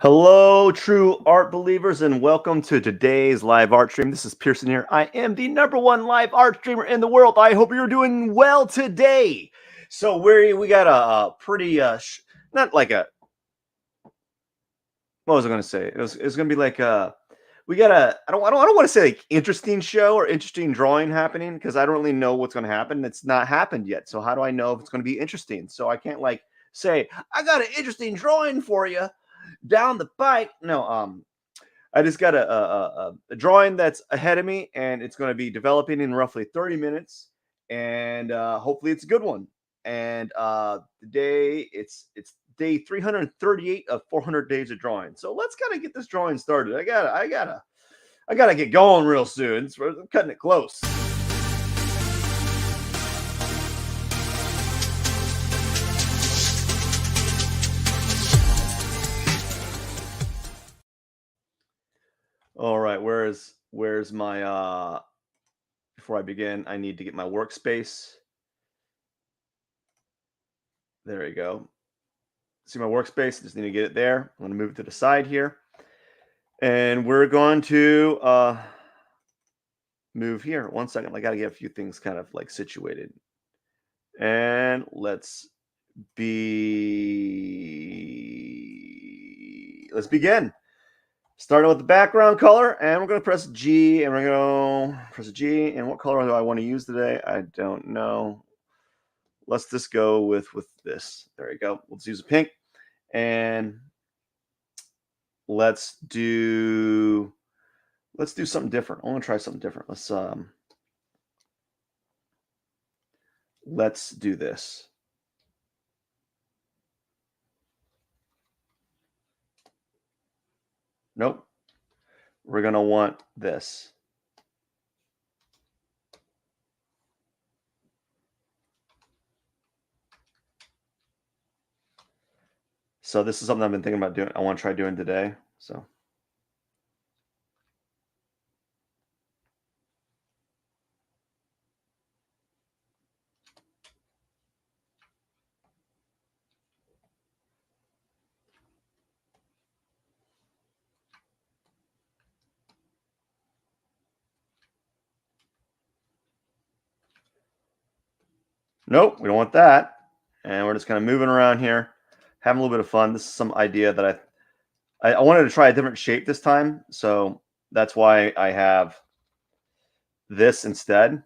Hello, true art believers, and welcome to today's live art stream. This is Pierson here. I am the #1 live art streamer in the world. I hope you're doing well today. So we got a pretty not like a what was I going to say? It's going to be like we got a I don't want to say like interesting show or interesting drawing happening because I don't really know what's going to happen. It's not happened yet. So how do I know if it's going to be interesting? So I can't like say I got an interesting drawing for you down the pike. No, I just got a drawing that's ahead of me, and it's going to be developing in roughly 30 minutes, and hopefully it's a good one. And today it's day 338 of 400 days of drawing. So let's kind of get this drawing started. I gotta get going real soon. I'm cutting it close. All right, where's my before I begin, I need to get my workspace. There you go. See my workspace, just need to get it there. I'm going to move it to the side here. And we're going to move here. 1 second. I got to get a few things kind of like situated. And let's begin. Starting with the background color, and we're going to press G, and we're going to press G. And what color do I want to use today? I don't know. Let's just go with this. There you go. Let's use a pink, and let's do something different. I want to try something different. Let's do this. Nope. We're going to want this. So this is something I've been thinking about doing. I want to try doing today. So nope, we don't want that. And we're just kind of moving around here, having a little bit of fun. This is some idea that I wanted to try a different shape this time. So that's why I have this instead.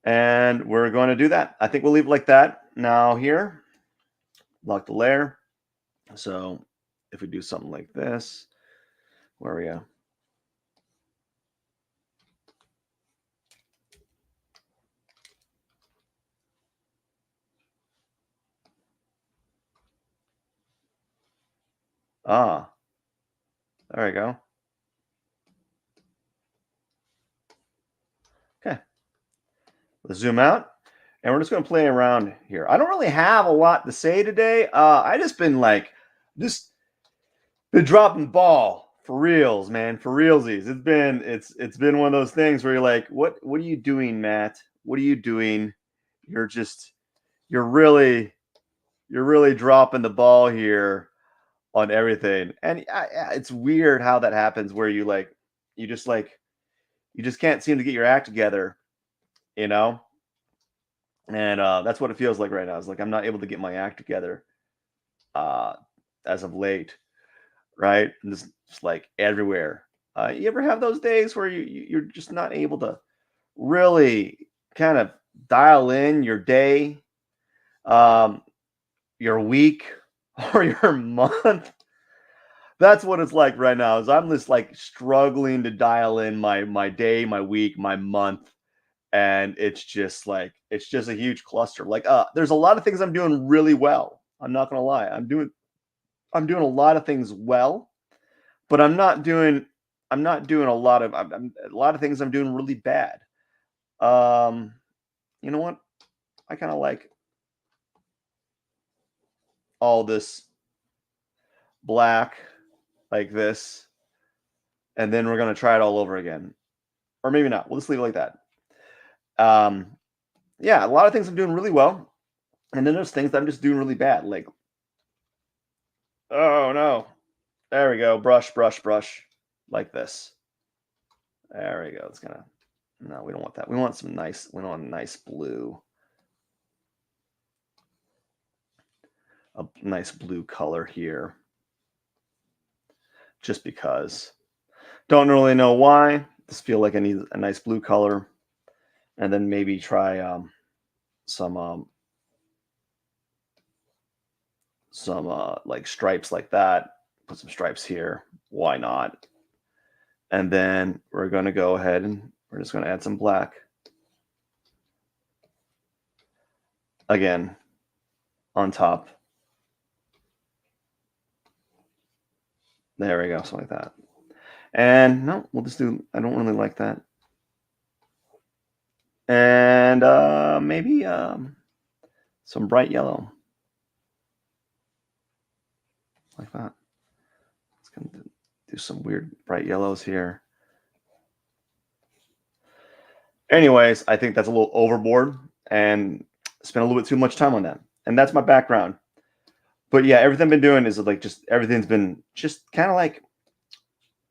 And we're going to do that. I think we'll leave it like that. Now here, lock the layer. So if we do something like this, where are we at? Ah, there we go. Okay. Let's zoom out. And we're just going to play around here. I don't really have a lot to say today. I just been dropping the ball for reals, man, for realsies. It's been one of those things where you're like, what are you doing, Matt? What are you doing? You're really dropping the ball here on everything. And it's weird how that happens where you just can't seem to get your act together, you know? And that's what it feels like right now. It's like I'm not able to get my act together as of late, right? And just like everywhere. You ever have those days where you're just not able to really kind of dial in your day, your week, or your month? That's what it's like right now. Is I'm just like struggling to dial in my day, my week, my month, and it's just a huge cluster. Like there's a lot of things I'm doing really well. I'm not gonna lie. I'm doing a lot of things well, but I'm not doing a lot of a lot of things I'm doing really bad. You know what? I kind of like all this black like this, and then we're gonna try it all over again, or maybe not. We'll just leave it like that. yeah, a lot of things I'm doing really well, and then there's things that I'm just doing really bad. Like, oh no, there we go, brush, brush, brush, like this. There we go. It's gonna. No, we don't want that. We want some nice. We want a nice blue, a nice blue color here, just because. Don't really know why. Just feel like I need a nice blue color, and then maybe try some like stripes like that. Put some stripes here. Why not? And then we're going to go ahead and we're just going to add some black. Again, on top. There we go, something like that. And no, we'll just do, I don't really like that. And maybe some bright yellow. Like that. It's going to do some weird bright yellows here. Anyways, I think that's a little overboard and spent a little bit too much time on that. And that's my background. But yeah, everything I've been doing is like just everything's been just kind of like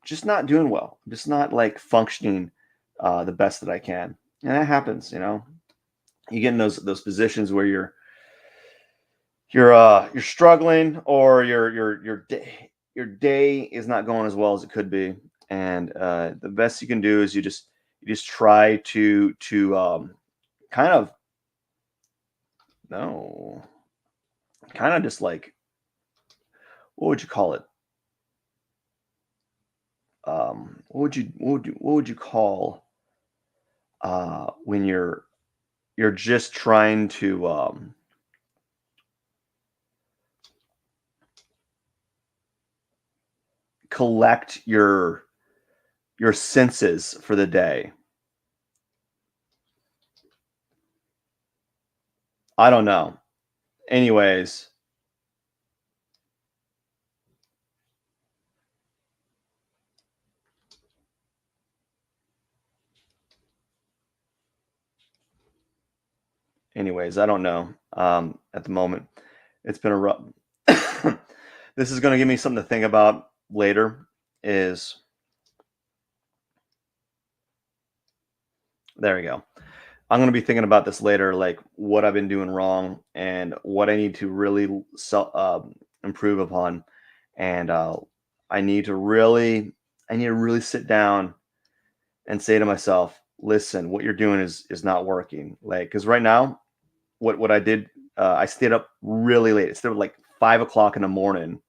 just not doing well, just not like functioning the best that I can. And that happens, you know. You get in those positions where you're struggling or your day is not going as well as it could be. And the best you can do is you just try to kind of no kind of just like what would you call it? What would you call when you're just trying to collect your senses for the day. I don't know. Anyways, I don't know. At the moment, it's been a rough. This is going to give me something to think about later. Is there we go. I'm going to be thinking about this later, like what I've been doing wrong and what I need to really improve upon, and I need to really, I need to really sit down and say to myself, "Listen, what you're doing is not working." Like, because right now, what I did, I stayed up really late. It started like 5 o'clock in the morning,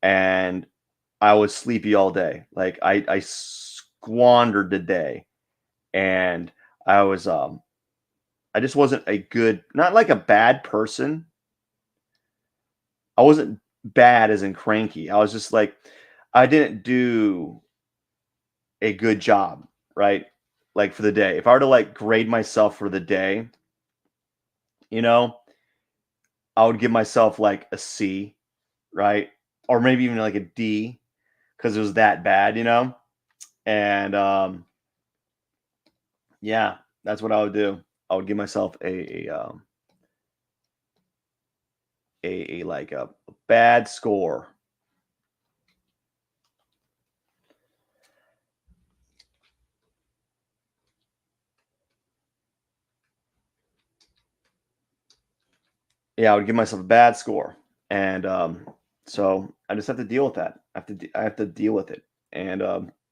and I was sleepy all day. Like I squandered the day, and I was I just wasn't a good, not like a bad person. I wasn't bad as in cranky. I was just like, I didn't do a good job, right? Like for the day. If I were to like grade myself for the day, you know, I would give myself like a C, right? Or maybe even like a D because it was that bad, you know? And yeah, that's what I would do. I would give myself a like a bad score. Yeah, I would give myself a bad score, and so I just have to deal with that. I have to deal with it, and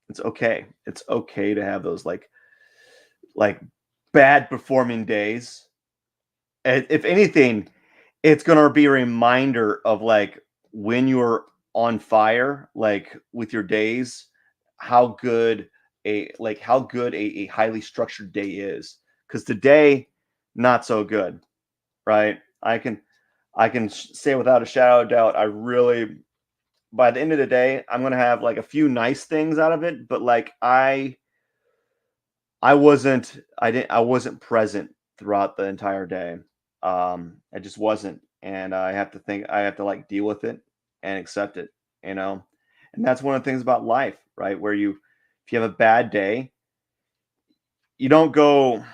it's okay. It's okay to have those like bad performing days. And if anything, it's gonna be a reminder of like when you're on fire, like with your days, how good a highly structured day is. Because today, not so good, right? I can say without a shadow of doubt, I really by the end of the day, I'm gonna have like a few nice things out of it, but like I wasn't present throughout the entire day. I just wasn't, and I have to like deal with it and accept it, you know. And that's one of the things about life, right? Where if you have a bad day, you don't go.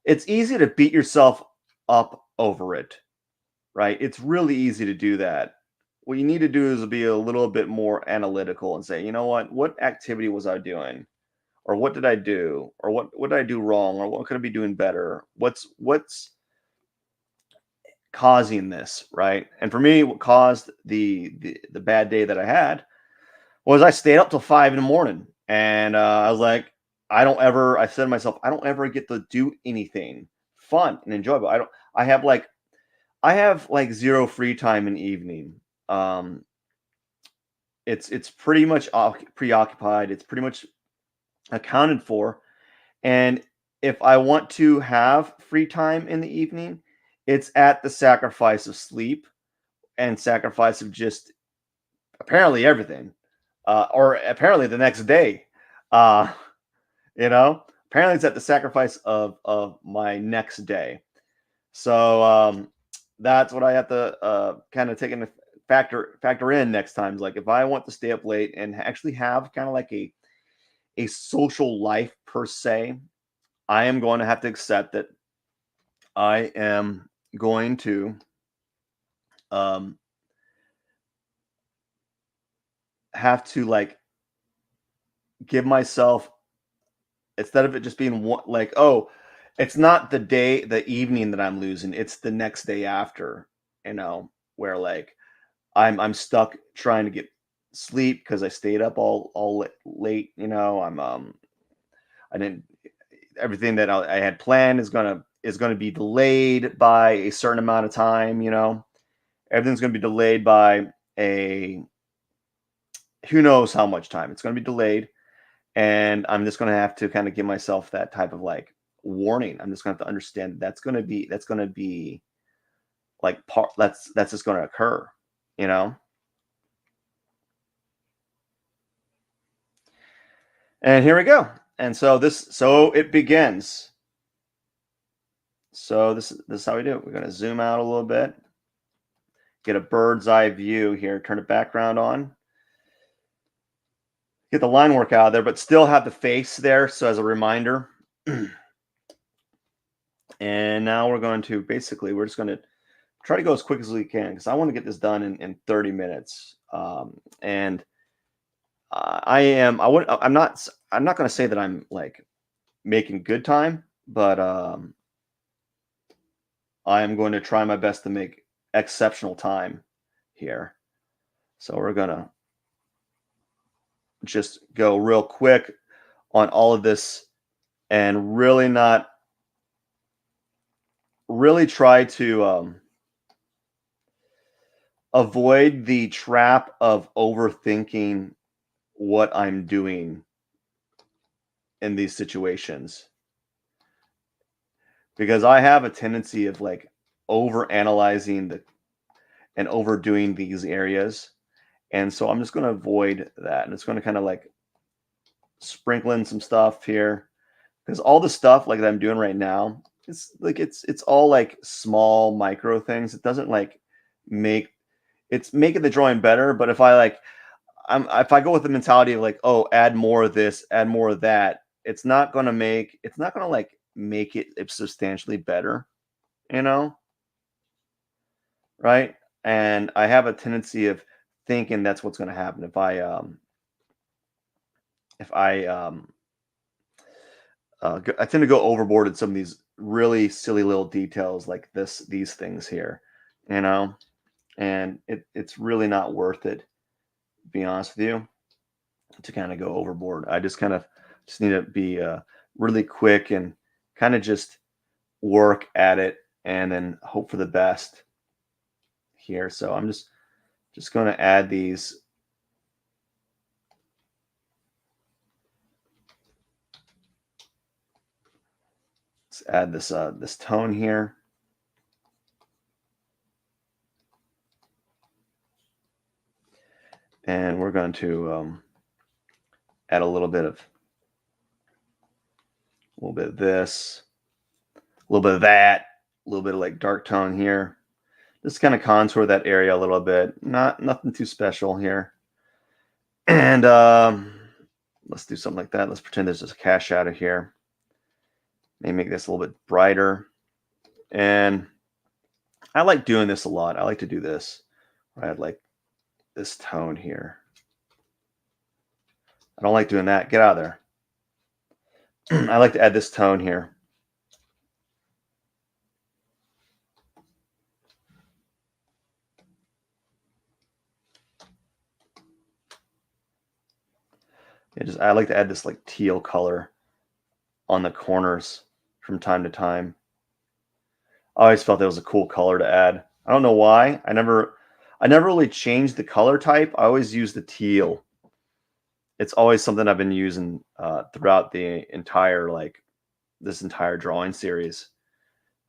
it's easy to beat yourself up over it, right? It's really easy to do that. What you need to do is be a little bit more analytical and say, you know what activity was I doing? Or what did I do? Or what did I do wrong? Or what could I be doing better? What's causing this, right? And for me, what caused the bad day that I had was I stayed up till 5 in the morning, and I was like, I said to myself, I don't ever get to do anything fun and enjoyable. I have like zero free time in the evening. Um, it's pretty much preoccupied. It's pretty much accounted for. And if I want to have free time in the evening, it's at the sacrifice of sleep and sacrifice of just apparently everything, or apparently the next day. Uh, apparently it's at the sacrifice of my next day. So that's what I have to kind of take into factor in next time. Like if I want to stay up late and actually have kind of like a social life per se, I am going to have to accept that I am going to um, have to like give myself, instead of it just being one, like, oh, it's not the evening that I'm losing, it's the next day after, where like I'm stuck trying to get sleep because I stayed up all late. I didn't everything that I had planned is gonna be delayed by a certain amount of time. Everything's gonna be delayed by a who knows how much time. It's gonna be delayed, and I'm just gonna have to kind of give myself that type of like warning. I'm just gonna have to understand that's gonna be like that's just gonna occur, you know. And here we go. And so it begins. So this is how we do it. We're gonna zoom out a little bit, get a bird's eye view here, turn the background on, get the line work out of there, but still have the face there. So as a reminder. And now we're just going to try to go as quick as we can because I want to get this done in 30 minutes. And I'm not going to say that I'm like making good time, but I am going to try my best to make exceptional time here. So we're going to just go real quick on all of this and really try to avoid the trap of overthinking what I'm doing in these situations, because I have a tendency of like over analyzing and overdoing these areas. And so I'm just going to avoid that. And it's going to kind of like sprinkle in some stuff here, because all the stuff like that I'm doing right now, it's all like small micro things. It doesn't like make it's making the drawing better. But if if I go with the mentality of like, oh, add more of this, add more of that, it's not gonna like make it substantially better, you know, right? And I have a tendency of thinking that's what's gonna happen if I tend to go overboard in some of these really silly little details like these things here, you know, and it's really not worth it, to be honest with you, to kind of go overboard. I just need to be really quick and kind of just work at it and then hope for the best here. So I'm just going to add these. Let's add this tone here. And we're going to add a little bit of this, a little bit of that, a little bit of like dark tone here. Just kind of contour that area a little bit. Nothing too special here. And let's do something like that. Let's pretend there's just a cash out of here. Maybe make this a little bit brighter. And I like doing this a lot. I like to do this. I like this tone here. I don't like doing that. Get out of there. I like to add this tone here. I like to add this like teal color on the corners from time to time. I always felt that was a cool color to add. I don't know why. I never really changed the color type. I always use the teal. It's always something I've been using throughout the entire this entire drawing series.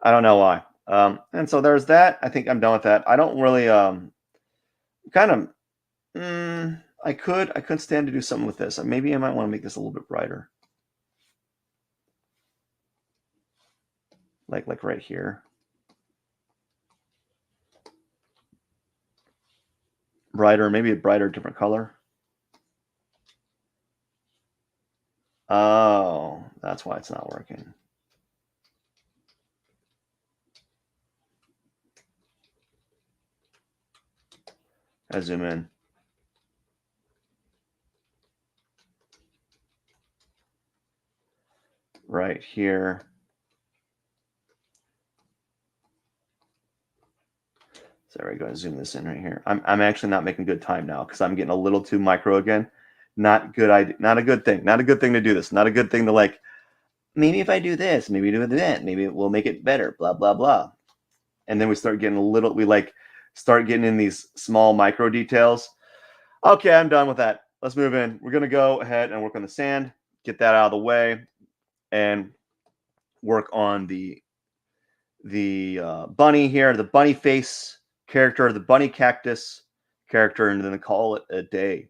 I don't know why. And so there's that. I think I'm done with that. I don't really kind of I could stand to do something with this. Maybe I might want to make this a little bit brighter. Like right here. Brighter, maybe a brighter different color. Oh, that's why it's not working. I zoom in. Right here. So there we go. Zoom this in right here. I'm actually not making good time now because I'm getting a little too micro again. Not good idea. Not a good thing. Not a good thing to do this. Not a good thing to like. Maybe if I do this, maybe do that, maybe it will make it better. Blah blah blah. And then we start getting a little. We like start getting in these small micro details. Okay, I'm done with that. Let's move in. We're gonna go ahead and work on the sand. Get that out of the way, and work on the bunny here, the bunny face character, the bunny cactus character, and then call it a day.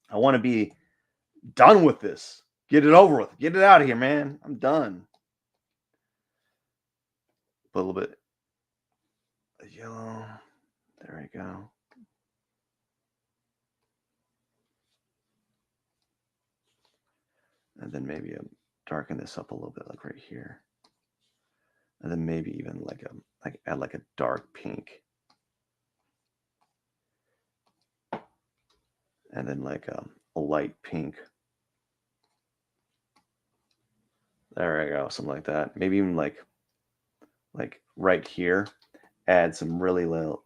I want to be done with this. Get it over with. Get it out of here, man. I'm done. Put a little bit of yellow. There we go. And then maybe darken this up a little bit, like right here. And then maybe even add like a dark pink. And then like a light pink. There we go, something like that. Maybe even like right here, add some really little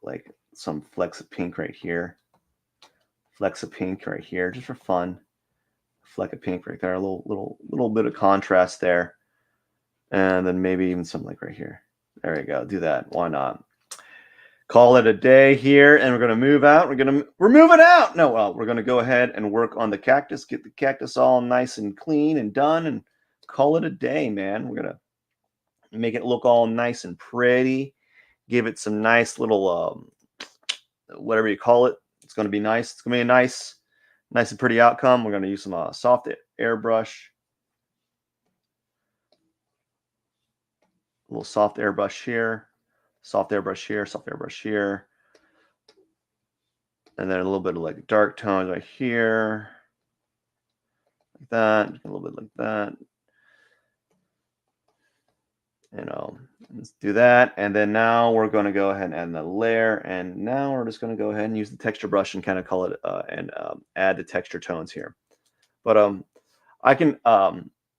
some flecks of pink right here. Flecks of pink right here, just for fun. Fleck of pink right there, a little bit of contrast there. And then maybe even something like right here. There we go. Do that. Why not? Call it a day here, and we're going to move out. We're moving out. No, well, we're going to go ahead and work on the cactus, get the cactus all nice and clean and done, and call it a day, man. We're going to make it look all nice and pretty. Give it some nice little, whatever you call it. It's going to be nice. It's going to be a nice and pretty outcome. We're going to use some soft airbrush. A little soft airbrush here. Soft airbrush here, soft airbrush here. And then a little bit of like dark tones right here. Like that. A little bit like that. Let's do that. And then now we're going to go ahead and add the layer. And now we're just going to go ahead and use the texture brush and kind of call it add the texture tones here. But I can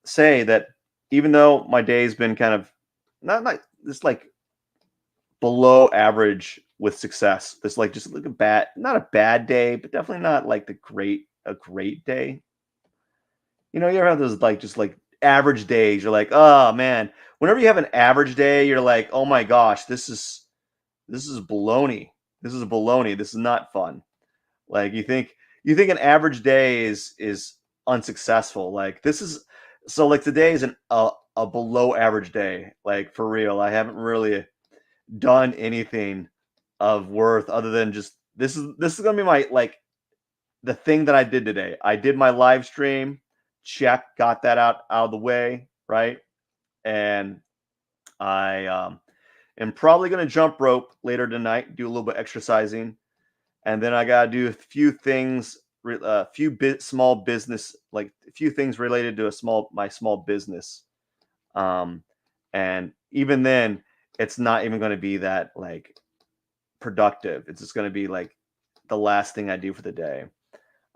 say that even though my day's been kind of not like below average with success. This like just like not a bad day, but definitely not like a great day. You ever have those just like average days? You're like, oh man. Whenever you have an average day, you're like, oh my gosh, this is baloney. This is baloney. This is not fun. Like you think an average day is unsuccessful. Like this is so like today is a below average day. Like for real. I haven't really done anything of worth other than just this is gonna be my the thing that I did today. I did my live stream, check, got that out of the way, right? And I am probably gonna jump rope later tonight, do a little bit exercising, and then I gotta do a few things a few small business, like a few things related to my small business. Um, and even then, it's not even going to be that like productive. It's just going to be like the last thing I do for the day.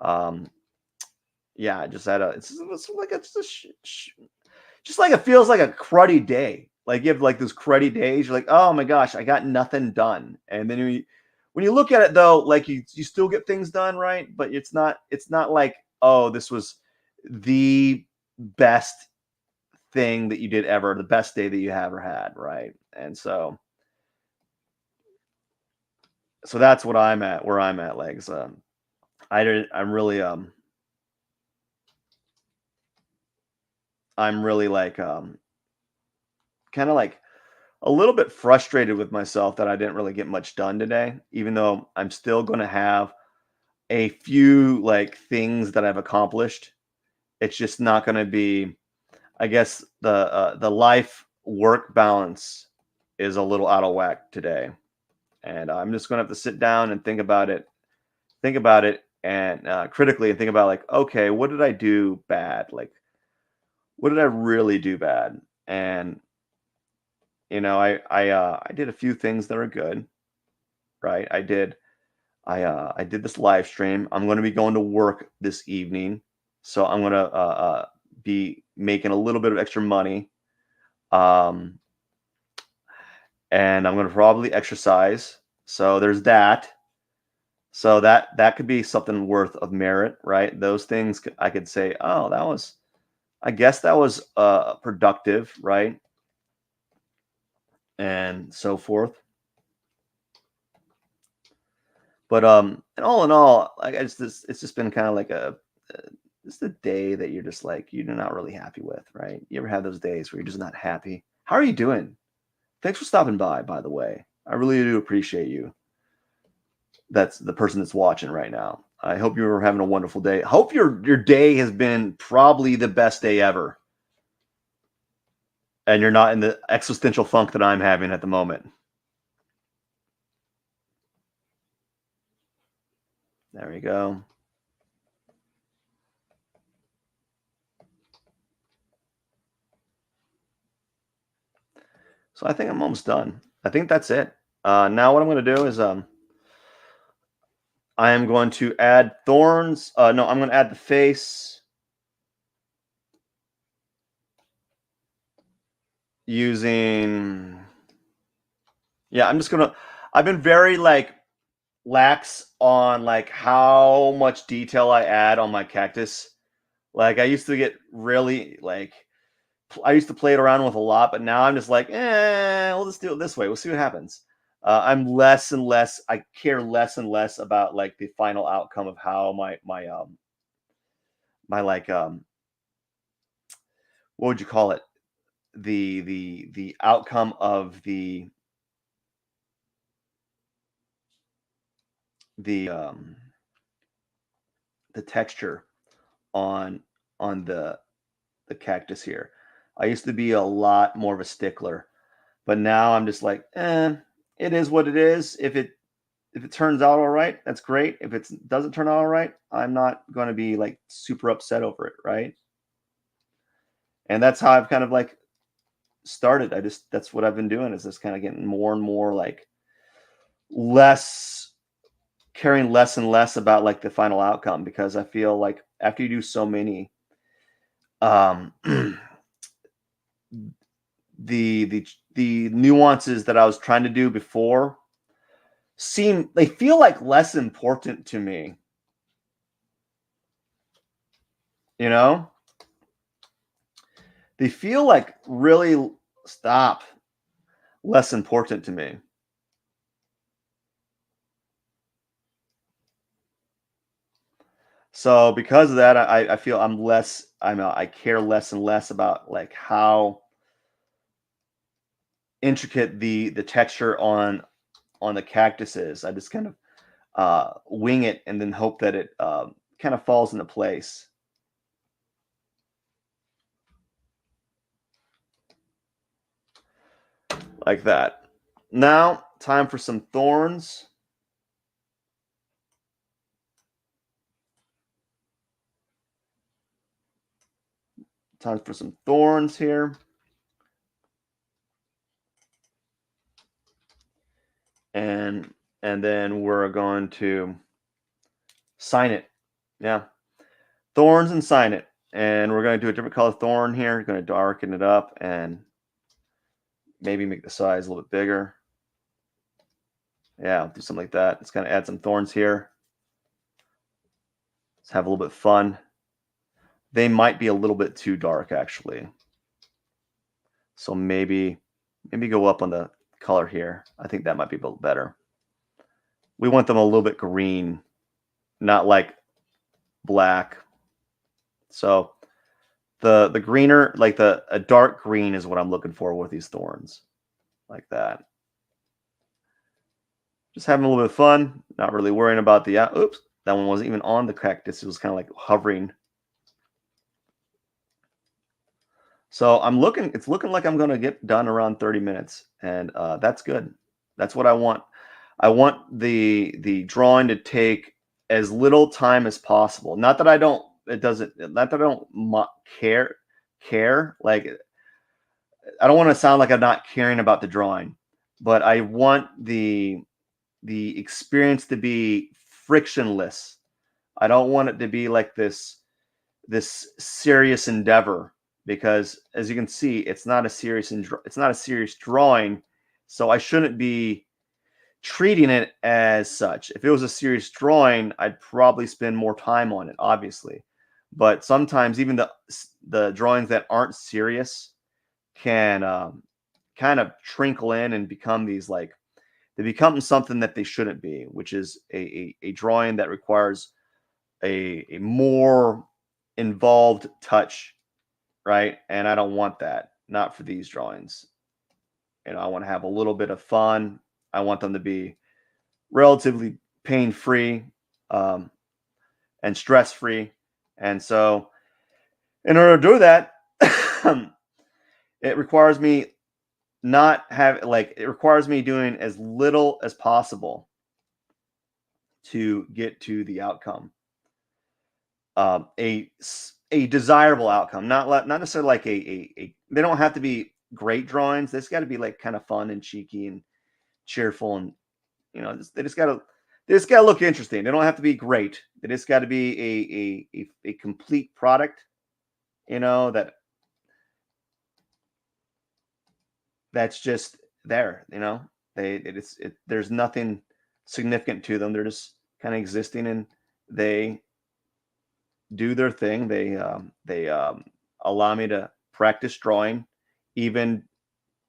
Um, yeah, I just had a. It's like just like it feels like a cruddy day. Like you have like those cruddy days. You're like, oh my gosh, I got nothing done. And then when you look at it though, like you still get things done, right? But it's not like, oh, this was the best thing that you did ever, the best day that you ever had, right? And so that's what I'm at, where I'm at, legs. I'm really I'm really like kind of like a little bit frustrated with myself that I didn't really get much done today, even though I'm still going to have a few like things that I've accomplished. It's just not going to be, I guess the life work balance is a little out of whack today. And I'm just going to have to sit down and think about it and critically and think about like, okay, what did I do bad? Like, what did I really do bad? And I did a few things that are good, right? I did this live stream. I'm going to be going to work this evening, so I'm going to be making a little bit of extra money, um, and I'm going to probably exercise. So there's that. So that could be something worth of merit, right? Those things I could say, oh, I guess that was productive, right? And so forth. But and all in all, like it's just been kind of like just a day that you're just like you're not really happy with, right? You ever have those days where you're just not happy? How are you doing? Thanks for stopping by the way. I really do appreciate you. That's the person that's watching right now. I hope you're having a wonderful day. Hope your day has been probably the best day ever. And you're not in the existential funk that I'm having at the moment. There we go. So I think I'm almost done. I think that's it. Now what I'm going to do is I am going to add thorns. No, I'm going to add the face using. Yeah, I'm just gonna. I've been very like lax on like how much detail I add on my cactus. Like I used to get really like I used to play it around with a lot, but now I'm just like, we'll just do it this way. We'll see what happens. I'm less and less. I care less and less about like the final outcome of how my like what would you call it? The outcome of the the texture on the cactus here. I used to be a lot more of a stickler, but now I'm just like, it is what it is. If it turns out all right, that's great. If it doesn't turn out all right, I'm not going to be like super upset over it, right? And that's how I've kind of like started. That's what I've been doing is just kind of getting more and more like less caring less and less about like the final outcome because I feel like after you do so many um the nuances that I was trying to do before they feel like less important to me, you know? They feel like really stop less important to me. So because of that, I feel I care less and less about like how intricate the texture on the cactus is. I just kind of wing it and then hope that it kind of falls into place like that. Now, time for some thorns. Time for some thorns here. And then we're going to sign it. Yeah. Thorns and sign it. And we're going to do a different color thorn here. We're going to darken it up and maybe make the size a little bit bigger. Yeah, I'll do something like that. Let's kind of add some thorns here. Let's have a little bit of fun. They might be a little bit too dark, actually. So maybe go up on the color here. I think that might be a little better. We want them a little bit green, not like black. So the greener, like a dark green is what I'm looking for with these thorns, like that. Just having a little bit of fun, not really worrying about the, oops, that one wasn't even on the cactus. It was kind of like hovering. So it's looking like I'm going to get done around 30 minutes. And that's good. That's what I want. I want the drawing to take as little time as possible. Not that I don't, not that I don't care. Like, I don't want to sound like I'm not caring about the drawing, but I want the experience to be frictionless. I don't want it to be like this serious endeavor, because as you can see, it's not a serious drawing, so I shouldn't be treating it as such. If it was a serious drawing, I'd probably spend more time on it, obviously. But sometimes even the drawings that aren't serious can kind of trickle in and become these, like, they become something that they shouldn't be, which is a drawing that requires a more involved touch, right? And I don't want that, not for these drawings. I want to have a little bit of fun. I want them to be relatively pain-free and stress-free. And so in order to do that, it requires me it requires me doing as little as possible to get to the outcome. A desirable outcome, not necessarily like a they don't have to be great drawings. This got to be like kind of fun and cheeky and cheerful, and they just got to look interesting. They don't have to be great. They just got to be a complete product, that's just there. There's nothing significant to them. They're just kind of existing, and they do their thing. They allow me to practice drawing, even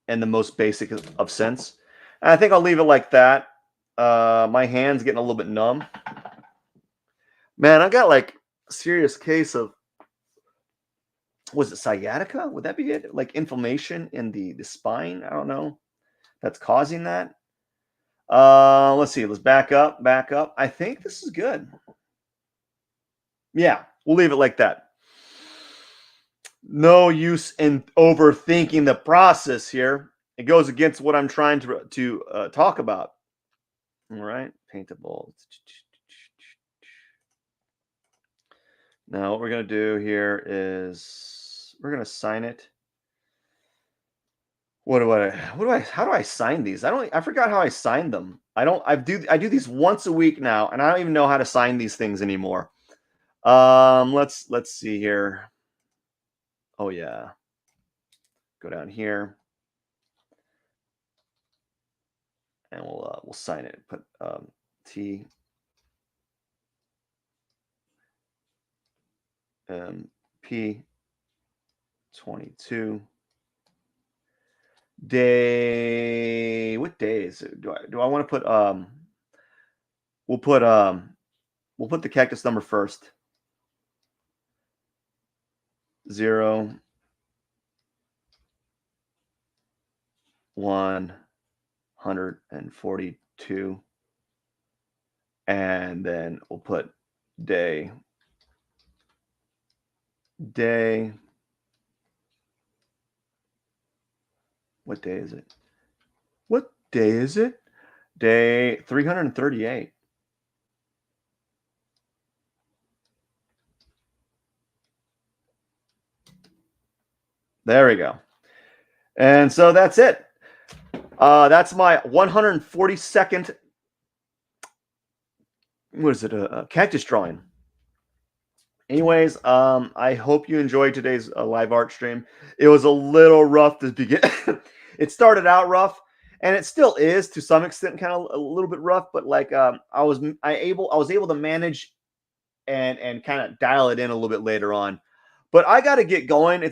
in the most basic of sense. And I think I'll leave it like that. My hand's getting a little bit numb. Man, I got like a serious case of, was it sciatica? Would that be it? Like inflammation in the spine? I don't know. That's causing that. Let's see. Let's back up. I think this is good. Yeah, we'll leave it like that. No use in overthinking the process here. It goes against what I'm trying to talk about. All right, paintable. Now what we're going to do here is we're going to sign it. How do I sign these? I forgot how I signed them. I do these once a week now, and I don't even know how to sign these things anymore. Let's see here. Oh yeah. Go down here. And we'll sign it. Put T P 22 day. What day is it? Do I want to put we'll put the cactus number first. 0 142, and then we'll put day. What day is it? Day 338. There we go. And so that's it. That's my 142nd. What is it? A cactus drawing. Anyways, I hope you enjoyed today's live art stream. It was a little rough to begin. It started out rough, and it still is to some extent, kind of a little bit rough. But like, I was able to manage and kind of dial it in a little bit later on. But I got to get going.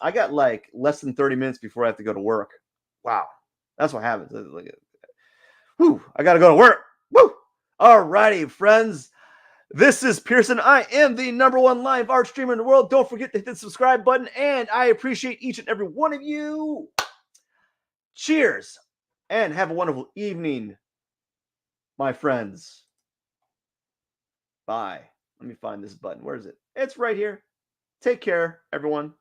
I got like less than 30 minutes before I have to go to work. Wow, that's what happens. Like, whew, I got to go to work. Woo! All righty, friends. This is Pierson. I am the #1 live art streamer in the world. Don't forget to hit the subscribe button, and I appreciate each and every one of you. Cheers, and have a wonderful evening, my friends. Bye. Let me find this button. Where is it? It's right here. Take care, everyone.